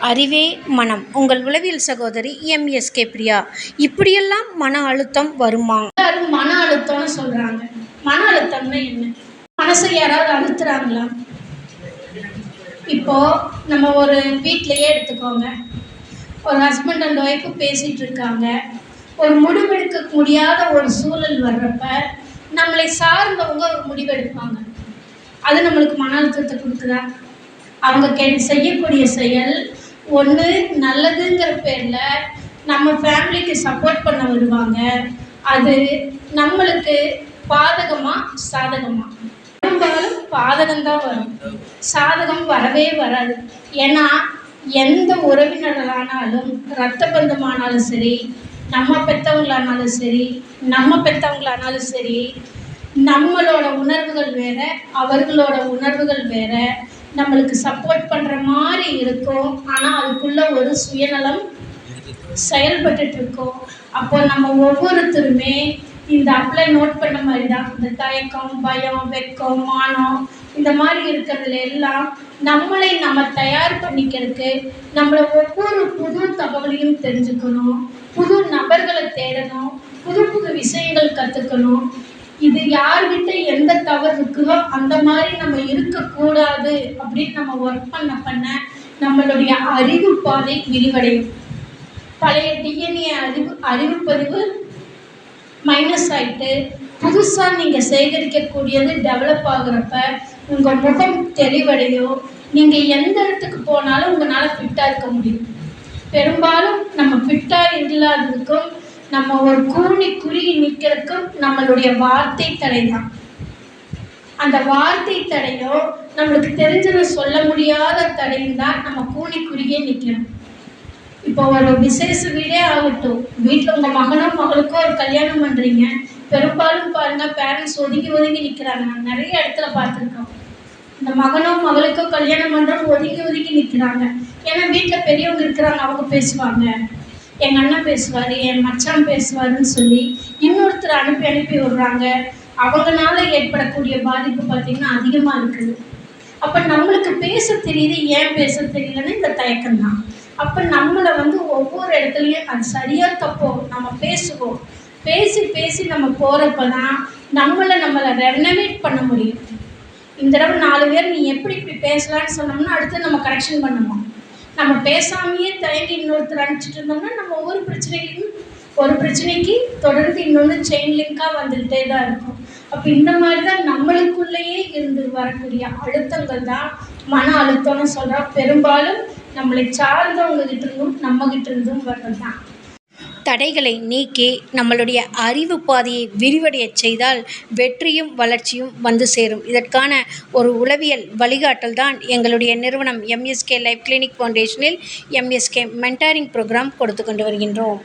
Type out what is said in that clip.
அறிவே மனம். உங்கள் உளவியல் சகோதரி எம்எஸ்கே பிரியா. இப்படியெல்லாம் மன அழுத்தம் வருமா? எல்லாரும் மன அழுத்தம்னு சொல்றாங்க. மன அழுத்தம்னா என்ன? மனசை யாராவது அழுத்துறாங்களா? இப்போ நம்ம ஒரு வீட்லயே எடுத்துக்கோங்க. ஒரு ஹஸ்பண்ட் அண்ட் ஒய்ஃபு பேசிட்டு இருக்காங்க. ஒரு முடிவெடுக்க முடியாத ஒரு சூழல் வர்றப்ப நம்மளை சார்ந்தவங்க ஒரு முடிவெடுப்பாங்க. அது நம்மளுக்கு மன அழுத்தத்தை கொடுக்குதா? அவங்க செய்யக்கூடிய செயல் ஒன்று நல்லதுங்கிற பேரில் நம்ம ஃபேமிலிக்கு சப்போர்ட் பண்ண வருவாங்க. அது நம்மளுக்கு பாதகமா சாதகமா? பெரும்பாலும் பாதகம்தான் வரும், சாதகம் வரவே வராது. ஏன்னா எந்த உறவினர்களானாலும், இரத்த பந்தமானாலும் சரி, நம்ம பெற்றவங்களானாலும் சரி, நம்மளோட உணர்வுகள் வேற, அவர்களோட உணர்வுகள் வேற. நம்மளுக்கு சப்போர்ட் பண்ணுற மாதிரி இருக்கும், ஆனால் அதுக்குள்ள ஒரு சுயநலம் செயல்பட்டுட்டு இருக்கோம். அப்போ நம்ம ஒவ்வொருத்தருமே இந்த அப்ளை நோட் பண்ண மாதிரி தான். இந்த தயக்கம், பயம், வெக்கம், மானம், இந்த மாதிரி இருக்கிறதுல எல்லாம் நம்மளை நம்ம தயார் பண்ணிக்கிறதுக்கு நம்மளை ஒவ்வொரு புது தகவலையும் தெரிஞ்சுக்கணும், புது நபர்களை தேடணும், புது புது விஷயங்கள் கற்றுக்கணும். இது யார்கிட்ட எந்த தவறு இருக்குதோ அந்த மாதிரி நம்ம இருக்கக்கூடாது அப்படின்னு நம்ம ஒர்க் பண்ண நம்மளுடைய அறிவு பாதை விரிவடையும். பழைய டிஎன்ஏ அறிவுப்பதிவு மைனஸ் ஆகிட்டு புதுசாக நீங்கள் சேகரிக்கக்கூடியது டெவலப் ஆகுறப்ப உங்கள் முகம் தெளிவடையும். நீங்கள் எந்த இடத்துக்கு போனாலும் உங்களால் ஃபிட்டாக இருக்க முடியும். பெரும்பாலும் நம்ம ஃபிட்டாக இல்லாததுக்கும் நம்ம ஒரு குறுகி நிற்கிறதுக்கும் நம்மளுடைய வார்த்தை தடை தான். அந்த வார்த்தை தடையோ நம்மளுக்கு தெரிஞ்சதை சொல்ல முடியாத தடையும் தான் நம்ம குறுகியே நிற்கிறோம். இப்போ ஒரு விசேஷ வீடே ஆகட்டும், வீட்டில் உங்கள் மகனோ மகளுக்கோ ஒரு கல்யாணம் பண்ணுறீங்க, பெரும்பாலும் பாருங்கள் பேரண்ட்ஸ் ஒதுங்கி நிற்கிறாங்க. நான் நிறைய இடத்துல பார்த்துருக்கோம். இந்த மகனோ மகளுக்கோ கல்யாணம் பண்ணுறவங்க ஒதுங்கி நிற்கிறாங்க. ஏன்னா வீட்டில் பெரியவங்க இருக்கிறாங்க, அவங்க பேசுவாங்க, எங்கள் அண்ணன் பேசுவார், என் மச்சான் பேசுவாருன்னு சொல்லி இன்னொருத்தர் அனுப்பி விடுறாங்க. அவங்களால ஏற்படக்கூடிய பாதிப்பு பார்த்திங்கன்னா அதிகமாக இருக்குது. அப்போ நம்மளுக்கு பேச தெரியுது, ஏன் பேச தெரியலன்னு இந்த தயக்கம் தான். அப்போ நம்மளை ஒவ்வொரு இடத்துலையும் அது சரியாக தப்போ நம்ம பேசுவோம். பேசி நம்ம போகிறப்ப தான் நம்மளை ரெனவேட் பண்ண முடியும். இந்த தடவை 4 பேர் நீ எப்படி இப்படி பேசலான்னு சொன்னோம்னா அடுத்து நம்ம கரெக்ஷன் பண்ணுவோம். நம்ம பேசாமையே தயங்கி இன்னொருத்தர் அனுப்பிச்சிட்டு இருந்தோம்னா நம்ம ஒரு பிரச்சனைக்கு தொடர்ந்து இன்னொன்று செயின் லிங்காக வந்துக்கிட்டே தான் இருக்கும். அப்போ இந்த மாதிரி தான் நம்மளுக்குள்ளேயே இருந்து வரக்கூடிய அழுத்தங்கள் தான் மன அழுத்தம்னு சொல்கிறோம். பெரும்பாலும் நம்மளை சார்ந்தவங்ககிட்ட இருந்தும் நம்மகிட்ட இருந்தும் வர்றது தான். தடைகளை நீக்கி நம்மளுடைய அறிவு பாதையை விரிவடைய செய்தால் வெற்றியும் வளர்ச்சியும் வந்து சேரும். இதற்கான ஒரு உளவியல் வழிகாட்டல் தான் எங்களுடைய நிறுவனம் எம்எஸ்கே லைஃப் கிளினிக் ஃபவுண்டேஷனில் எம்எஸ்கே மென்டாரிங் ப்ரோக்ராம் கொடுத்து கொண்டு வருகின்றோம்.